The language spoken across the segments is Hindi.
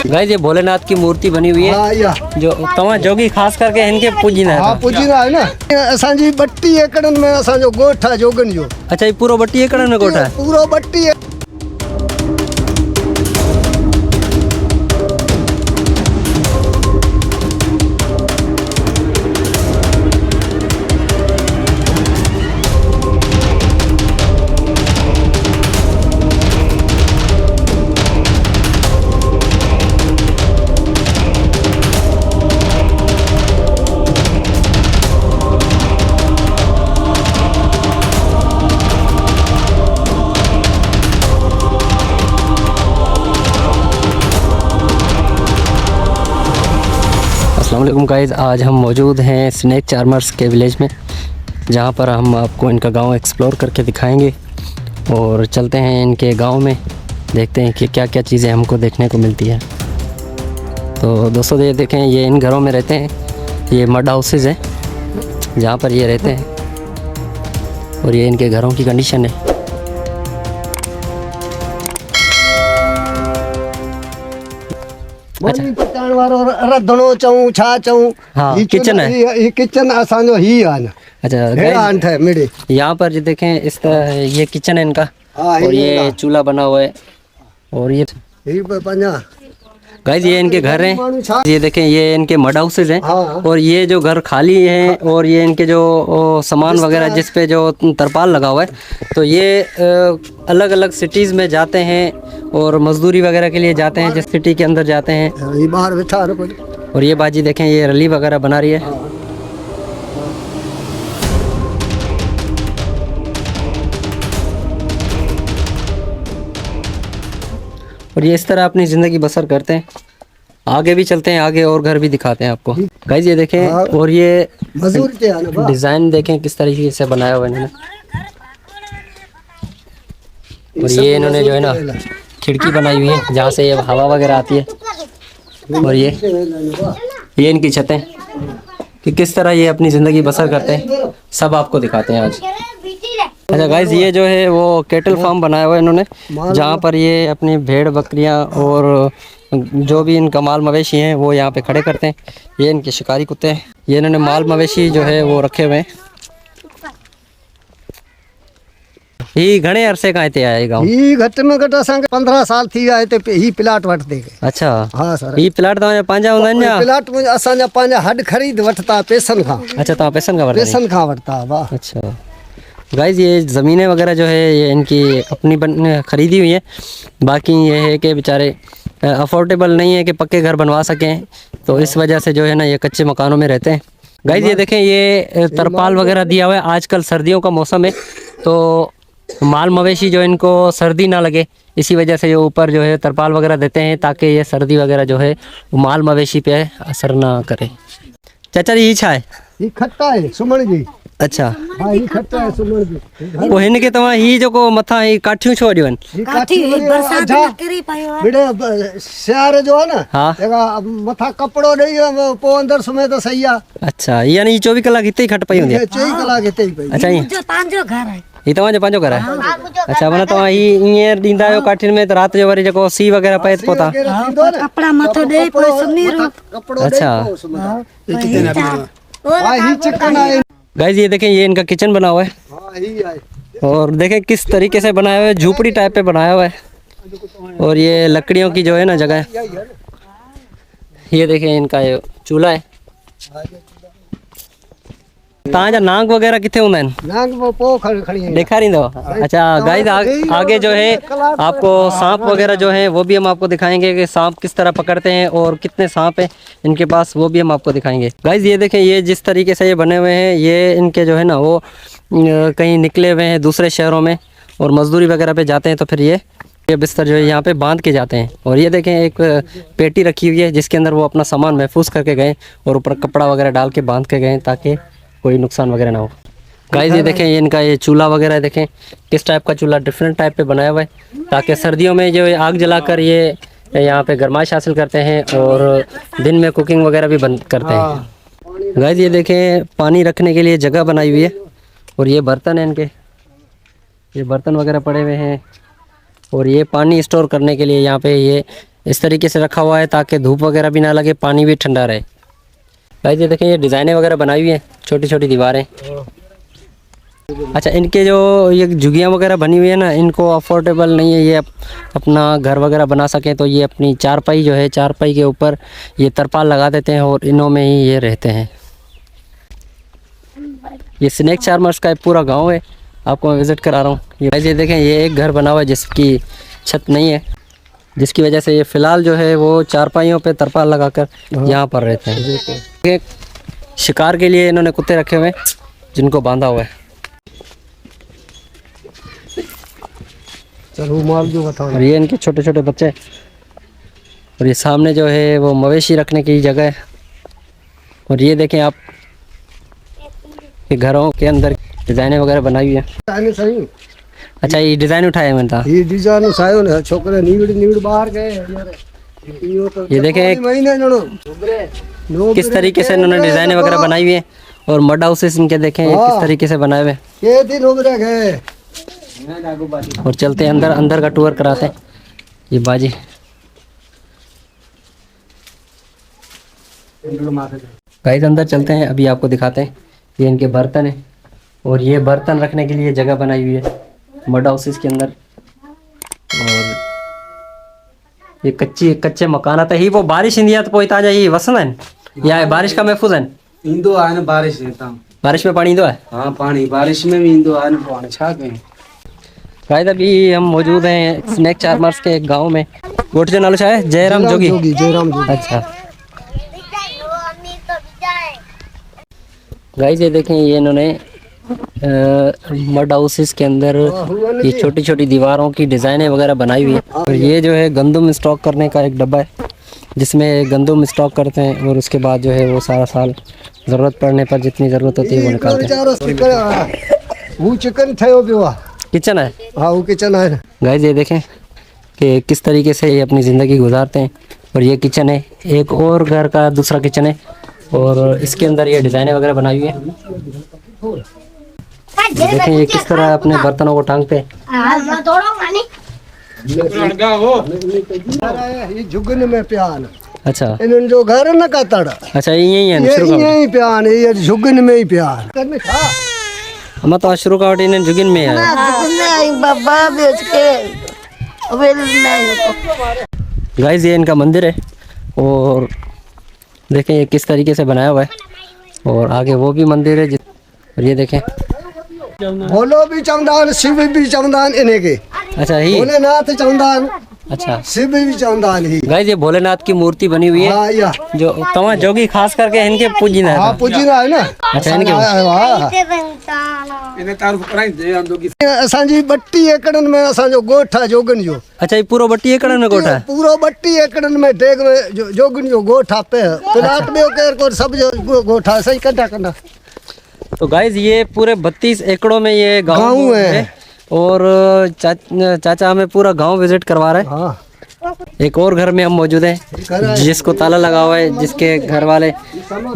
गाइस ये भोलेनाथ की मूर्ति बनी हुई है। हाँ या जो तव्हां जोगी खास करके इनके पूजींदा हाँ पूजींदा है ना। असांजी 32 एकड़नि में असांजो ॻोठ आहे जोगन जो। अच्छा ये पूरो 32 एकड़ में ॻोठ है? पूरो 32। अस्सलाम वालेकुम गाइस, आज हम मौजूद हैं स्नेक चार्मर्स के विलेज में, जहां पर हम आपको इनका गांव एक्सप्लोर करके दिखाएंगे और चलते हैं इनके गांव में, देखते हैं कि क्या क्या चीज़ें हमको देखने को मिलती है। तो दोस्तों ये देखें, ये इन घरों में रहते हैं, ये मड हाउसेज हैं जहां पर ये रहते हैं और ये इनके घरों की कंडीशन है। अच्छा पकाइण वारो रधणो चऊं छा चऊं। हाँ, ही किचन है। ये किचन असांजो ही आहे न। अच्छा हेड़ा अंठ है मिड़े। यहाँ पर जो देखें इस तरह ये किचन है इनका हाँ, और ये चूल्हा बना हुआ है और ये ही पंजा गाइस ये इनके घर हैं। ये देखें ये इनके मड हाउसेज हैं। हाँ। और ये जो घर खाली हैं और ये इनके जो सामान वगैरह जिस पे जो तरपाल लगा हुआ है, तो ये अलग अलग सिटीज़ में जाते हैं और मजदूरी वगैरह के लिए जाते हैं, जिस सिटी के अंदर जाते हैं। ये बाहर बैठा है कोई। और ये बाजी देखें, ये रली वगैरह बना रही है। और ये इस तरह अपनी ज़िंदगी बसर करते हैं। आगे भी चलते हैं, आगे और घर भी दिखाते हैं आपको। गाइस ये देखें, और ये मजदूर के आने बा। डिज़ाइन देखें किस तरीके से बनाया हुआ है इन्होंने। और ये इन्होंने जो है ना खिड़की बनाई हुई है जहाँ से ये हवा वगैरह आती है। और ये इनकी छतें कि किस तरह ये अपनी ज़िंदगी बसर करते हैं, सब आपको दिखाते हैं आज। अच्छा गाइस ये जो है वो केटल फार्म बनाया हुआ है इन्होंने, जहाँ पर ये अपनी भेड़ बकरियाँ और जो भी इनका माल मवेशी हैं वो यहाँ पे खड़े करते हैं। ये इनके शिकारी कुत्ते हैं। ये इन्होंने माल मवेशी जो है वो रखे हुए हैं। ये घणे अरसे का हिते आए गाँव? ही घट में घट असांखे 15 साल थी विया हिते ही प्लाट वठंदे। अच्छा हाँ सर। ये प्लाट तव्हांजा पंहिंजा हूंदा आहिनि या? प्लाट असांजा पंहिंजा हड ख़रीद वठता पैसनि खां। अच्छा तव्हां पैसनि खां वठंदा आहियो? पैसनि खां वठता वाह। अच्छा गाइस ये ज़मीनें वगैरह जो है ये इनकी अपनी ख़रीदी हुई है। बाकी ये है कि बेचारे अफोर्डेबल नहीं है कि पक्के घर बनवा सकें, तो इस वजह से जो है ना ये कच्चे मकानों में रहते हैं। गाइस ये देखें, ये तरपाल वगैरह दिया हुआ है। आजकल सर्दियों का मौसम है, तो माल मवेशी जो इनको सर्दी ना लगे, इसी वजह से ये ऊपर जो है तरपाल वगैरह देते हैं, ताकि ये सर्दी वगैरह जो है वो माल मवेशी पे असर ना करे। चाचा जी ये छा है? ही खट्टा है सुमण जी। अच्छा हाँ ही खट्टा है सुमण जी। वो हिन के तव्हां ही जेको मथां ही काठियूं छो ॾियनि? ही काठी बरसात में किरी पयो है। बिड़े सियारे जो है ना, हाँ जेका मथा कपड़ो ॾेई पो अंदर सुमे तो सही आ। अच्छा यानी 24 कलाक हिते ही खट पई हूंदी आहे? 24 कलाक हिते ही पई। अच्छा ईअं? जो पंहिंजो घर आहे। ही तव्हांजो पंहिंजो घर आहे? अच्छा माना तव्हां ही ईअं ॾींदा आहियो काठियुनि में, त राति जो वरी जेको सीउ वग़ैरह पए पोइ तव्हां? कपड़ा मथो ॾेई पोइ सुम्ही रहो। कपड़ो अच्छा। हाँ ही चिकन है। गाइस ये देखें, ये इनका किचन बना हुआ है। हाँ ही है। और देखें किस तरीके से बनाया हुआ है, झूपड़ी टाइप पे बनाया हुआ है। और ये लकड़ियों की जो है ना जगह है। ये देखें इनका ये चूल्हा है। तव्हांजा नांग वगैरह किथे हूंदा आहिनि? नांग पो खड़ी है। दिखारींदो? अच्छा गाइस आगे जो है आपको सांप वगैरह जो है वो भी हम आपको दिखाएंगे कि सांप किस तरह पकड़ते हैं और कितने सांप हैं इनके पास, वो भी हम आपको दिखाएंगे। गाइस ये देखें, ये जिस तरीके से ये बने हुए हैं, ये इनके जो है ना वो कहीं निकले हुए हैं दूसरे शहरों में और मजदूरी वगैरह पे जाते हैं, तो फिर ये बिस्तर जो है यहाँ पे बांध के जाते हैं। और ये देखें एक पेटी रखी हुई है जिसके अंदर वो अपना सामान महफूज करके गए और ऊपर कपड़ा वगैरह डाल के बांध के गए ताकि कोई नुकसान वगैरह ना हो। गाइस ये देखें, ये इनका ये चूल्हा वगैरह देखें किस टाइप का चूल्हा, डिफरेंट टाइप पे बनाया हुआ है, ताकि सर्दियों में जो आग जलाकर ये यहाँ पे गर्माइश हासिल करते हैं और दिन में कुकिंग वगैरह भी बंद करते हैं। गाइस ये देखें, पानी रखने के लिए जगह बनाई हुई है और ये बर्तन है इनके, ये बर्तन वगैरह पड़े हुए हैं और ये पानी स्टोर करने के लिए यहाँ पे ये इस तरीके से रखा हुआ है ताकि धूप वगैरह भी ना लगे, पानी भी ठंडा रहे। गाइस ये देखें, ये डिज़ाइनें वगैरह बनाई हुई हैं, छोटी छोटी दीवारें। अच्छा, इनके जो ये झुग्गियाँ वगैरह बनी हुई है ना, इनको अफोर्डेबल नहीं है ये अपना घर वगैरह बना सकें, तो ये अपनी चारपाई जो है, चारपाई के ऊपर ये तरपाल लगा देते हैं और इनों में ही ये रहते हैं। ये स्नेक चार्मर्स का एक पूरा गांव है, आपको मैं विज़िट करा रहा हूँ। ये देखें, ये एक घर बना हुआ है जिसकी छत नहीं है, जिसकी वजह से ये फ़िलहाल जो है वो चारपाइयों पे तरपाल लगाकर यहाँ पर रहते हैं। शिकार के लिए इन्होंने कुत्ते रखे हुए हैं जिनको बांधा हुआ है। चलो माल जो बताओ। और ये इनके छोटे छोटे बच्चे, और ये सामने जो है वो मवेशी रखने की जगह है। और ये देखें आप, ये घरों के अंदर डिज़ाइनें वगैरह बनाई हुई है। सही। अच्छा, ये डिज़ाइन उठाए मैंने था, ये डिजाइन उठायो ने छोकरे नीवड़ बाहर गए यार। ये देखें महीने जणो किस तरीके से इन्होंने डिज़ाइनें वगैरह बनाई हुई है। और मड हाउसेस इनके देखें ये किस तरीके से बनाए हुए हैं। ये दिन उबरे गए। और चलते हैं अंदर, अंदर का टूर कराते हैं। ये बाजी गाइस, अंदर चलते हैं, अभी आपको दिखाते हैं। ये इनके बर्तन है, और ये बर्तन रखने के लिए जगह बनाई हुई है मड हाउसेस के अंदर। और ये कच्चे मकान आता ही, वो बारिश इंदिया तो पोइता जा ये वसन है या बारिश का महफूज है। इंदो आए ना बारिश है ता। बारिश में पानी इंदो है। हाँ पानी बारिश में भी इंदो आए ना पानी छा गए। गाइस अभी हम मौजूद हैं स्नेक चार्मर्स के एक गांव में। गोट जो नालो है जयराम जोगी। जयराम जोगी। अच्छा गाइस, ये देखें, ये इन्होंने मड हाउसेस के अंदर ये छोटी छोटी दीवारों की डिज़ाइनें वगैरह बनाई हुई है। और ये जो है गंदम स्टॉक करने का एक डब्बा है, जिसमें गंदम स्टॉक करते हैं और उसके बाद जो है वो सारा साल ज़रूरत पड़ने पर जितनी ज़रूरत होती है वो निकालते हैं। वो चिकन थयो पियो किचन है। हाँ वो किचन है। गाइस ये देखें कि किस तरीके से ये अपनी ज़िंदगी गुजारते हैं। और ये किचन है, एक और घर का दूसरा किचन है, और इसके अंदर ये डिज़ाइनें वगैरह बनाई हुई है। देखें ये किस तरह अपने बर्तनों को टांगते हैं। ये जुगन में प्यान। अच्छा इन्होंने जो घर न का तड़ा। अच्छा, यही है ये शुरू का। यही प्यान है, ये जुगन में ही प्यान। करने खा। हम तो शुरू का इन्हें जुगिन में है। बाबा बेच के गाइस ये इनका मंदिर है, और देखें ये किस तरीके से बनाया हुआ है। और आगे वो भी मंदिर है और ये देखें भोलो भी चमदान, शिव भी चमदान इन्हें के। अच्छा ही। भोलेनाथ चमदान, अच्छा शिव भी चमदान ही। गाइस ये भोलेनाथ की मूर्ति बनी हुई है। हाँ या जो तमा जोगी खास करके इनके पूजना है। हाँ पूजना है ना। अच्छा इनके इन्हें तारुफ कराई दे हम लोग। असांजी 32 एकड़न में असांजो गोठा जोगन जो। अच्छा ये पूरा बट्टी एकड़ में गोठा है। पूरो 32 एकड़न में डेग में जोगन जो गोठा पे प्लाट में केर को सब जो गोठा सही कंडा कंडा। तो गाइस ये पूरे 32 एकड़ों में ये गाँव है। और चाचा हमें पूरा गांव विजिट करवा रहे हैं। हाँ एक और घर में हम मौजूद हैं जिसको ताला लगा हुआ है, जिसके घर वाले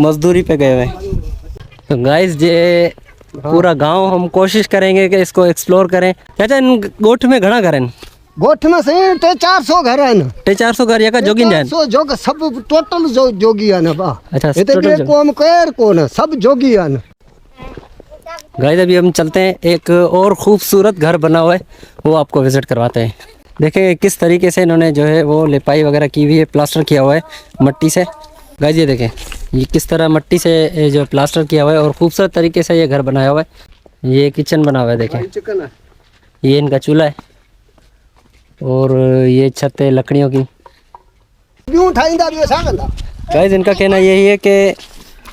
मजदूरी पे गए हुए हैं। तो गाइस ये पूरा गांव हम कोशिश करेंगे कि इसको एक्सप्लोर करें। चाचा इन गोठ में घना घर हैं? गोठ में सही 400 घर है ना। 400 घर या जोगिन जान? 400 जोग सब टोटल जो जोगी है ना बा। अच्छा ये तो कोम केर कौन सब जोगी है ना। गाइस अभी हम चलते हैं, एक और खूबसूरत घर बना हुआ है वो आपको विजिट करवाते हैं। देखें किस तरीके से इन्होंने जो है वो लिपाई वगैरह की हुई है, प्लास्टर किया हुआ है मट्टी से। गाइस ये देखें ये किस तरह मट्टी से जो प्लास्टर किया हुआ है और खूबसूरत तरीके से ये घर बनाया हुआ है। ये किचन बना हुआ है, देखें ये इनका चूल्हा है, और ये छत है लकड़ियों की। गाइस इनका कहना यही है कि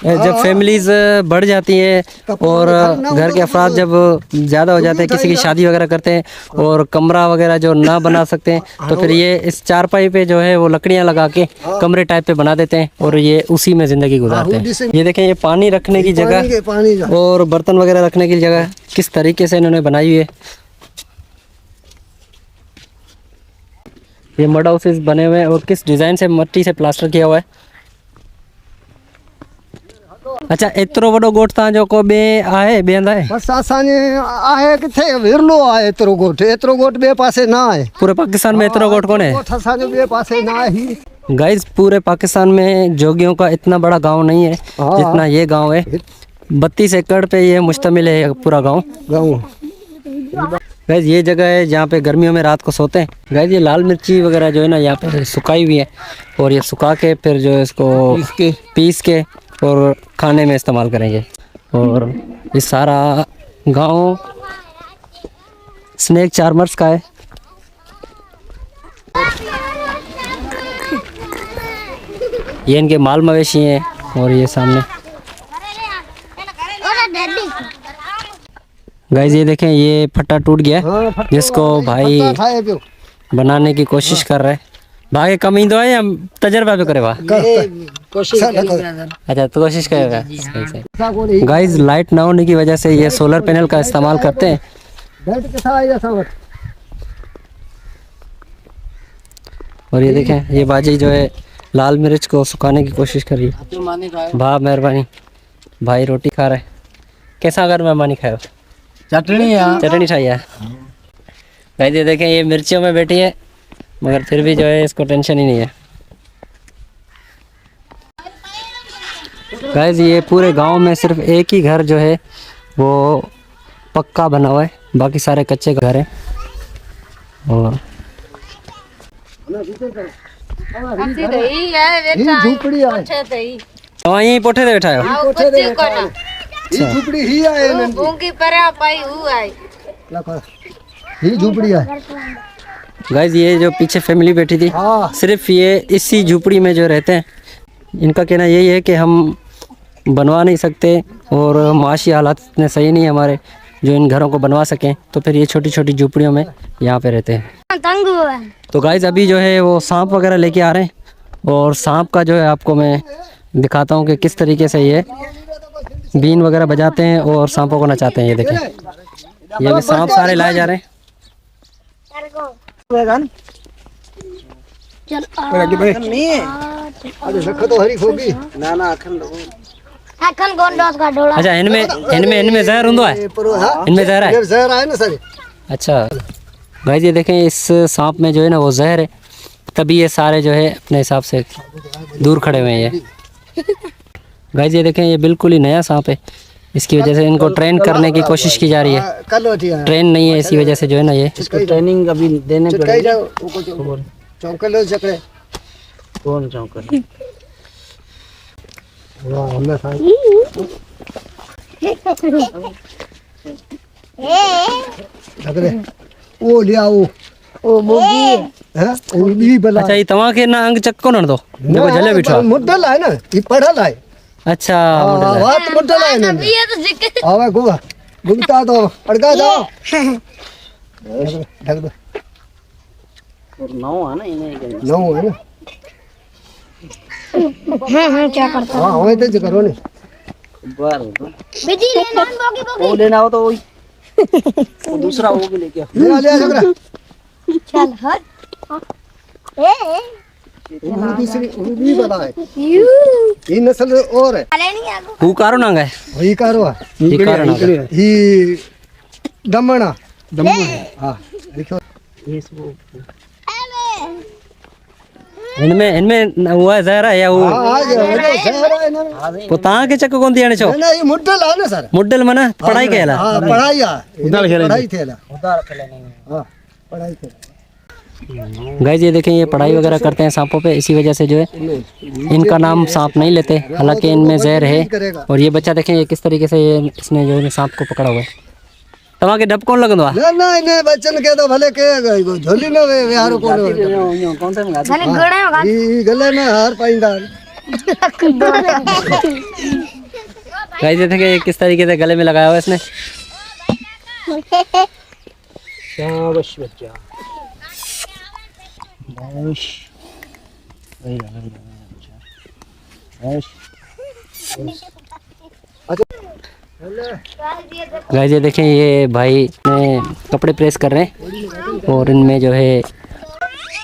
जब फैमिलीज बढ़ जाती हैं और घर के अफराद जब ज़्यादा हो जाते हैं, किसी की शादी वगैरह करते हैं और कमरा वगैरह जो ना बना सकते हैं, तो फिर ये इस चारपाई पे जो है वो लकड़ियाँ लगा के कमरे टाइप पे बना देते हैं और ये उसी में ज़िंदगी गुजारते हैं। ये देखें ये पानी रखने की जगह और बर्तन वगैरह रखने की जगह किस तरीके से इन्होंने बनाई हुई है। ये मड हाउसेस बने हुए हैं और किस डिज़ाइन से मट्टी से प्लास्टर किया हुआ है। अच्छा एतिरो वॾो ॻोठ तव्हांजो को ॿिए आहे ॿिए हंधि आहे बस असांजे आहे किथे विरलो आहे एतिरो ॻोठ ॿिए पासे न आहे पूरे पाकिस्तान में एतिरो ॻोठ कोन्हे ॻोठ असांजो ॿिए पासे न आहे ही गाइस पूरे पाकिस्तान में जोगियों का इतना बड़ा गांव नहीं है हाँ। जितना ये गांव है 32 एकड़ पे ये मुश्तमिल है पूरा गांव गाइस ये जगह है जहाँ पे गर्मियों में रात को सोते हैं गाइस ये लाल मिर्ची वगैरह जो है ना यहाँ पे सुखाई हुई है और ये सुखा के फिर जो है इसको पीस के और खाने में इस्तेमाल करेंगे और ये सारा गांव स्नेक चार्मर्स का है ये इनके माल मवेशी हैं और ये सामने गाइस ये देखें ये फट्टा टूट गया है, जिसको भाई बनाने की कोशिश कर रहे हैं भागे कम ईंदो है या तजर्बा पे करे अच्छा तो कोशिश करेगा सही गाइस लाइट ना होने की वजह से ये सोलर पैनल का इस्तेमाल करते हैं और ये देखें ये बाजी जो है लाल मिर्च को सुखाने की कोशिश कर रही है भा मेहरबानी भाई रोटी खा रहे हैं कैसा अगर मेहरबानी खाए चटनी खाई है गाइस ये देखें ये मिर्चियों में बैठी है मगर फिर भी जो है इसको टेंशन ही नहीं है गाइस ये पूरे गांव में सिर्फ एक ही घर जो है वो पक्का बना हुआ है बाकी सारे कच्चे घर हैं और झूपड़ी आहे तव्हां यहीं पोठे ते वेठा आहियो झूपड़ी ही आहे ही झूपड़ी आहे गाइस ये जो पीछे फैमिली बैठी थी हाँ। सिर्फ ये इसी झूपड़ी में जो रहते हैं इनका कहना यही है कि हम बनवा नहीं सकते और माशी हालात इतने सही नहीं है हमारे जो इन घरों को बनवा सकें तो फिर ये छोटी छोटी झूपड़ियों में यहाँ पे रहते हैं तो गाइस अभी जो है वो सांप वगैरह लेके आ रहे हैं और सांप का जो है आपको मैं दिखाता हूँ कि किस तरीके से ये बीन वगैरह बजाते हैं और सांपों को नचाते हैं ये देखें ये भी सांप सारे लाए जा रहे हैं अच्छा इनमें जहर हुंदो है इनमें जहर है जहर आहे ना सर अच्छा भाई ये देखें इस सांप में जो है ना वो जहर है तभी ये सारे जो है अपने हिसाब से दूर खड़े हुए हैं ये गाइस ये देखें ये बिल्कुल ही नया सांप है इसकी वजह से इनको ट्रेन करने की कोशिश की जा रही है ट्रेन नहीं है इसी वजह से जो है ना ये इसको ट्रेनिंग अभी देने पड़ेगी चौकल चकड़े कौन चौकर वाह हमने वो लिया वो बोगी है वो भी बला अच्छा ये तव्हां खे ना अंग चक्को न दो देखो जले बिठो मुद्दल है ना ये पढ़ल है अच्छा बात मुद्दल है ना ये तो जिक्र आवे गोवा गुमता तो अड़का जाओ ढक दो नौ है ना इन्हें नौ है ना क्या करता हाँ वही तो करो ने बार बिजी लेना बोगी बोगी वो लेना हो तो वही वो दूसरा वो भी लेके आओ ले आ जगरा चल हट वो दूसरी वो भी बला है यू ये नस्ल और है अरे नहीं आगो हु कारो नांग है वही कारो है ये कारो नांग है ये दमना हाँ लिखो इनमें वो है जहर है या वो हाँ जहर है ना वो तव्हां खे चक कोन थी हाणे छो ना ये मुद्दल है ना सर मुड्डल माना पढ़ाई कयला हाँ पढ़ाई है पढ़ाई थेला हाँ पढ़ाई थेला गाइस ये देखें ये पढ़ाई वगैरह करते हैं सांपों पे इसी वजह से जो है इनका नाम सांप नहीं लेते हालांकि इनमें जहर है और ये बच्चा देखें ये किस तरीके से ये इसने जो है सांप को पकड़ा हुआ है तव्हां खे डप कोन लॻंदो आहे ना ना इने बच्चन के तो भले के झोली में विहारो कोन कौन सा मंगा मैंने गड़ा होगा ये गले में हार पाइंदा गाइस ये देखें ये किस तरीके से गले में लगाया हुआ है इसने शाबाश बच्चा शाबाश गाइस ये देखें ये भाई ने कपड़े प्रेस कर रहे हैं और इनमें जो है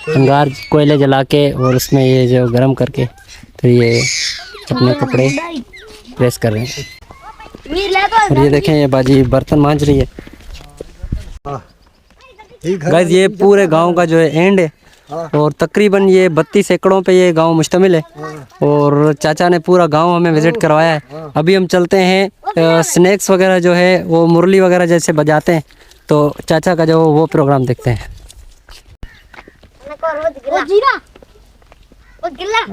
अंगार कोयले जला के और उसमें ये जो गर्म करके फिर ये अपने कपड़े प्रेस कर रहे हैं। वीर ले तो और ये देखें ये बाजी बर्तन मांज रही है। ठीक है गाइस ये पूरे गांव का जो है एंड है और तकरीबन ये 32 एकड़ों पे ये गांव मुश्तमिल है और चाचा ने पूरा गांव हमें विजिट करवाया है। अभी हम चलते हैं स्नैक्स वगैरह जो है वो मुरली वगैरह जैसे बजाते हैं तो चाचा का जो वो प्रोग्राम देखते हैं। ओ जीरा ओ गिल्ला ओ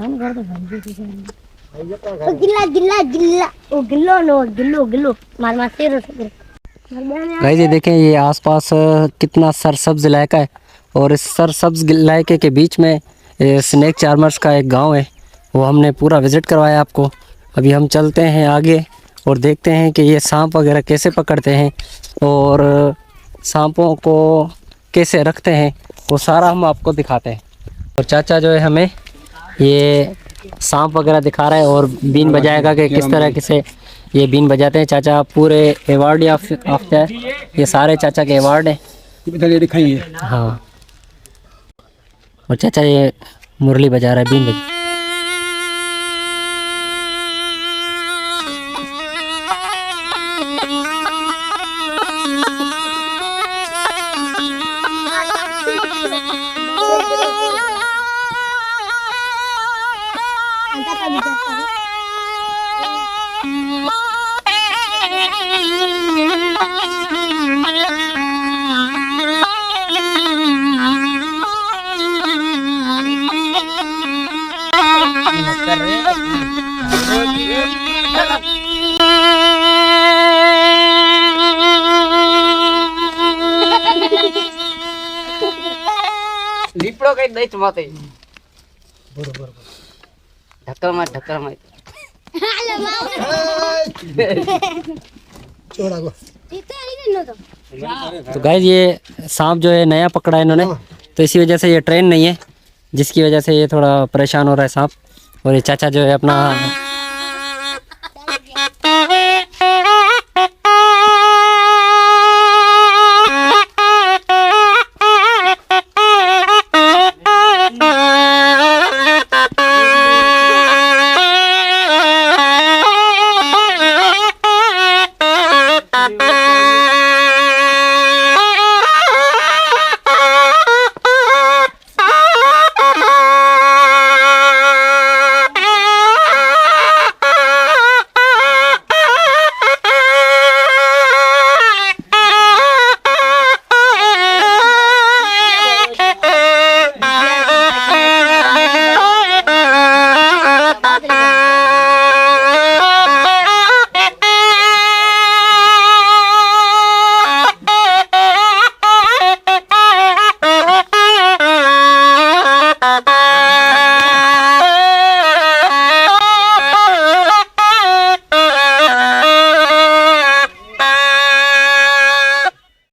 गिल्ला गिल्ला गिल्ला ओ गिल्लो नो गिल्लो गिल्लो मार मार तेरो गाइस ये देखें ये आसपास कितना सरसब्ज इलाका है और इस सरसब्ज इलाके के बीच में स्नैक चार्मर्स का एक गांव है, वो हमने पूरा विज़िट करवाया आपको। अभी हम चलते हैं आगे और देखते हैं कि ये सांप वगैरह कैसे पकड़ते हैं और सांपों को कैसे रखते हैं, वो सारा हम आपको दिखाते हैं। और चाचा जो है हमें ये सांप वगैरह दिखा रहा है और बीन बजाएगा कि किस तरह से ये बीन बजाते हैं। चाचा पूरे अवार्ड याफ्ता है, ये सारे चाचा के अवार्ड हैं। दिखाइए। हाँ और चाचा ये मुरली बजा रहा है, बीन बजा। લીપડો કઈ દઈ માતે ઢક્કર માર छोड़ा गो तो गाइस ये सांप जो है नया पकड़ा है इन्होंने, तो इसी वजह से ये ट्रेन नहीं है, जिसकी वजह से ये थोड़ा परेशान हो रहा है सांप। और ये चाचा जो है अपना